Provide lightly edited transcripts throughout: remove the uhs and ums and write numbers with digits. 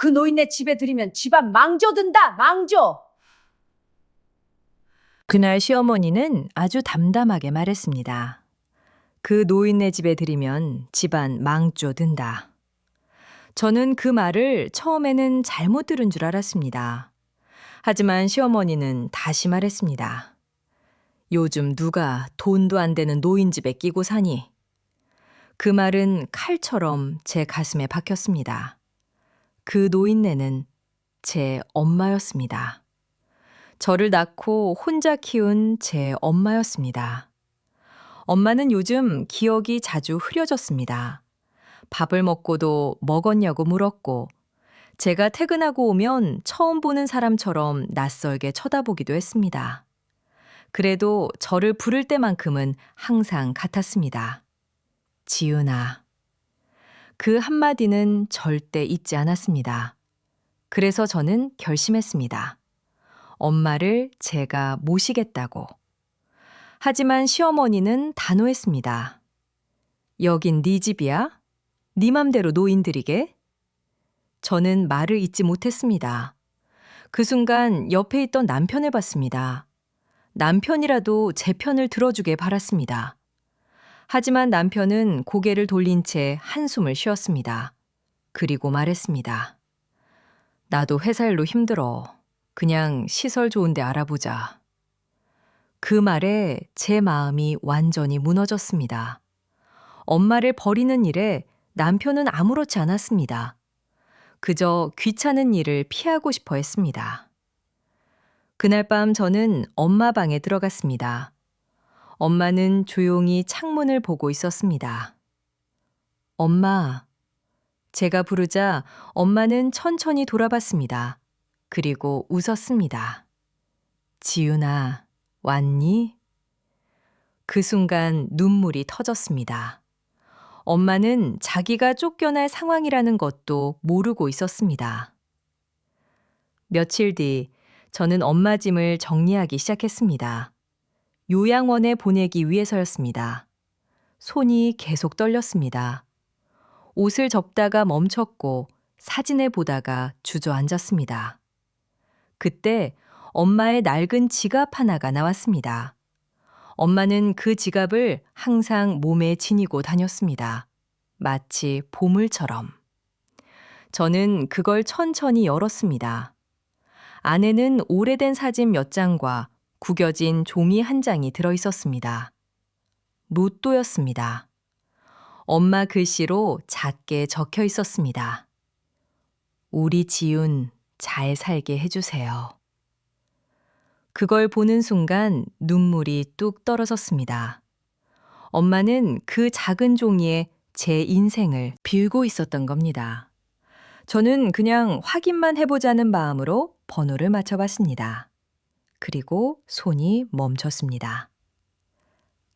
그 노인네 집에 들이면 집안 망조든다, 망조. 그날 시어머니는 아주 담담하게 말했습니다. 그 노인네 집에 들이면 집안 망조 든다. 저는 그 말을 처음에는 잘못 들은 줄 알았습니다. 하지만 시어머니는 다시 말했습니다. 요즘 누가 돈도 안 되는 노인 집에 끼고 사니? 그 말은 칼처럼 제 가슴에 박혔습니다. 그 노인네는 제 엄마였습니다. 저를 낳고 혼자 키운 제 엄마였습니다. 엄마는 요즘 기억이 자주 흐려졌습니다. 밥을 먹고도 먹었냐고 물었고, 제가 퇴근하고 오면 처음 보는 사람처럼 낯설게 쳐다보기도 했습니다. 그래도 저를 부를 때만큼은 항상 같았습니다. 지은아. 그 한마디는 절대 잊지 않았습니다. 그래서 저는 결심했습니다. 엄마를 제가 모시겠다고. 하지만 시어머니는 단호했습니다. 여긴 네 집이야? 네 맘대로 노인 들이게? 저는 말을 잇지 못했습니다. 그 순간 옆에 있던 남편을 봤습니다. 남편이라도 제 편을 들어주게 바랐습니다. 하지만 남편은 고개를 돌린 채 한숨을 쉬었습니다. 그리고 말했습니다. 나도 회사 일로 힘들어. 그냥 시설 좋은 데 알아보자. 그 말에 제 마음이 완전히 무너졌습니다. 엄마를 버리는 일에 남편은 아무렇지 않았습니다. 그저 귀찮은 일을 피하고 싶어 했습니다. 그날 밤 저는 엄마 방에 들어갔습니다. 엄마는 조용히 창문을 보고 있었습니다. 엄마. 제가 부르자 엄마는 천천히 돌아봤습니다. 그리고 웃었습니다. 지윤아, 왔니? 그 순간 눈물이 터졌습니다. 엄마는 자기가 쫓겨날 상황이라는 것도 모르고 있었습니다. 며칠 뒤 저는 엄마 짐을 정리하기 시작했습니다. 요양원에 보내기 위해서였습니다. 손이 계속 떨렸습니다. 옷을 접다가 멈췄고 사진을 보다가 주저앉았습니다. 그때 엄마의 낡은 지갑 하나가 나왔습니다. 엄마는 그 지갑을 항상 몸에 지니고 다녔습니다. 마치 보물처럼. 저는 그걸 천천히 열었습니다. 안에는 오래된 사진 몇 장과 구겨진 종이 한 장이 들어 있었습니다. 로또였습니다. 엄마 글씨로 작게 적혀 있었습니다. 우리 지윤 잘 살게 해주세요. 그걸 보는 순간 눈물이 뚝 떨어졌습니다. 엄마는 그 작은 종이에 제 인생을 빌고 있었던 겁니다. 저는 그냥 확인만 해보자는 마음으로 번호를 맞춰봤습니다. 그리고 손이 멈췄습니다.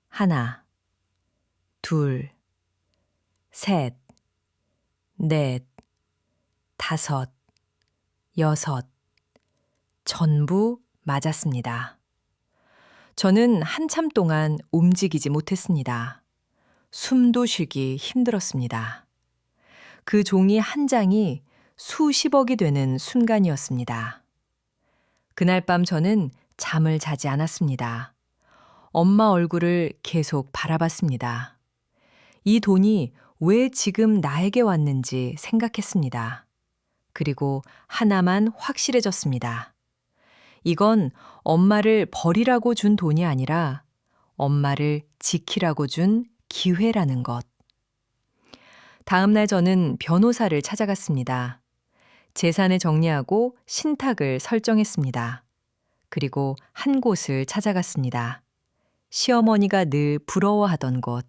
하나, 둘, 셋, 넷, 다섯, 여섯, 전부 맞았습니다. 저는 한참 동안 움직이지 못했습니다. 숨도 쉬기 힘들었습니다. 그 종이 한 장이 수십억이 되는 순간이었습니다. 그날 밤 저는 잠을 자지 않았습니다. 엄마 얼굴을 계속 바라봤습니다. 이 돈이 왜 지금 나에게 왔는지 생각했습니다. 그리고 하나만 확실해졌습니다. 이건 엄마를 버리라고 준 돈이 아니라 엄마를 지키라고 준 기회라는 것. 다음 날 저는 변호사를 찾아갔습니다. 재산을 정리하고 신탁을 설정했습니다. 그리고 한 곳을 찾아갔습니다. 시어머니가 늘 부러워하던 곳.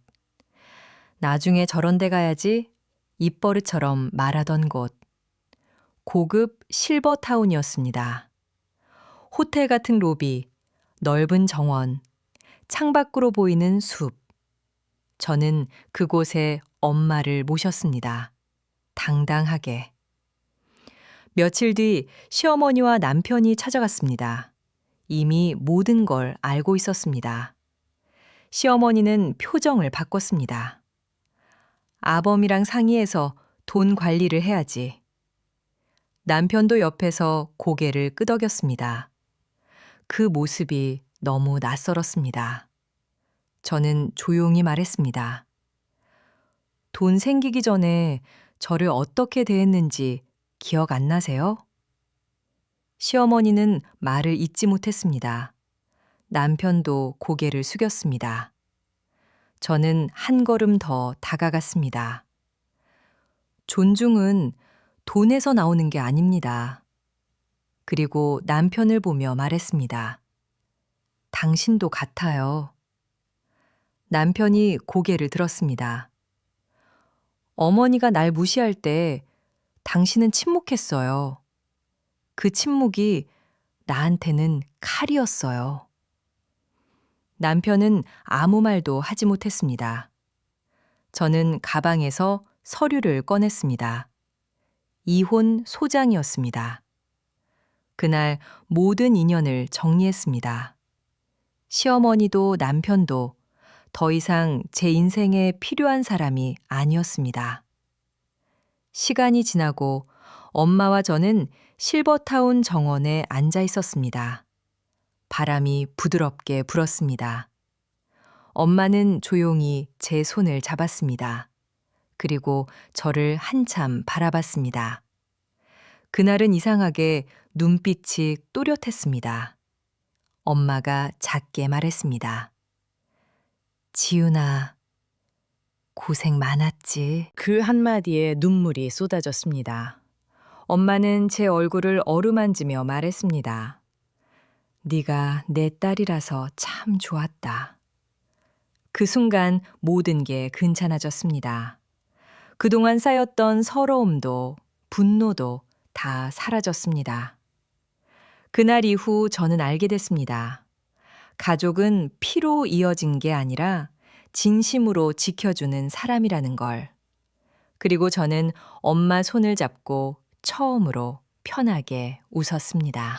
나중에 저런 데 가야지 입버릇처럼 말하던 곳. 고급 실버타운이었습니다. 호텔 같은 로비, 넓은 정원, 창밖으로 보이는 숲. 저는 그곳에 엄마를 모셨습니다. 당당하게. 며칠 뒤 시어머니와 남편이 찾아갔습니다. 이미 모든 걸 알고 있었습니다. 시어머니는 표정을 바꿨습니다. 아범이랑 상의해서 돈 관리를 해야지. 남편도 옆에서 고개를 끄덕였습니다. 그 모습이 너무 낯설었습니다. 저는 조용히 말했습니다. 돈 생기기 전에 저를 어떻게 대했는지 기억 안 나세요? 시어머니는 말을 잇지 못했습니다. 남편도 고개를 숙였습니다. 저는 한 걸음 더 다가갔습니다. 존중은 돈에서 나오는 게 아닙니다. 그리고 남편을 보며 말했습니다. 당신도 같아요. 남편이 고개를 들었습니다. 어머니가 날 무시할 때 당신은 침묵했어요. 그 침묵이 나한테는 칼이었어요. 남편은 아무 말도 하지 못했습니다. 저는 가방에서 서류를 꺼냈습니다. 이혼 소장이었습니다. 그날 모든 인연을 정리했습니다. 시어머니도 남편도 더 이상 제 인생에 필요한 사람이 아니었습니다. 시간이 지나고 엄마와 저는 실버타운 정원에 앉아 있었습니다. 바람이 부드럽게 불었습니다. 엄마는 조용히 제 손을 잡았습니다. 그리고 저를 한참 바라봤습니다. 그날은 이상하게 눈빛이 또렷했습니다. 엄마가 작게 말했습니다. 지윤아, 고생 많았지. 그 한마디에 눈물이 쏟아졌습니다. 엄마는 제 얼굴을 어루만지며 말했습니다. 네가 내 딸이라서 참 좋았다. 그 순간 모든 게 괜찮아졌습니다. 그동안 쌓였던 서러움도 분노도 다 사라졌습니다. 그날 이후 저는 알게 됐습니다. 가족은 피로 이어진 게 아니라 진심으로 지켜주는 사람이라는 걸. 그리고 저는 엄마 손을 잡고 처음으로 편하게 웃었습니다.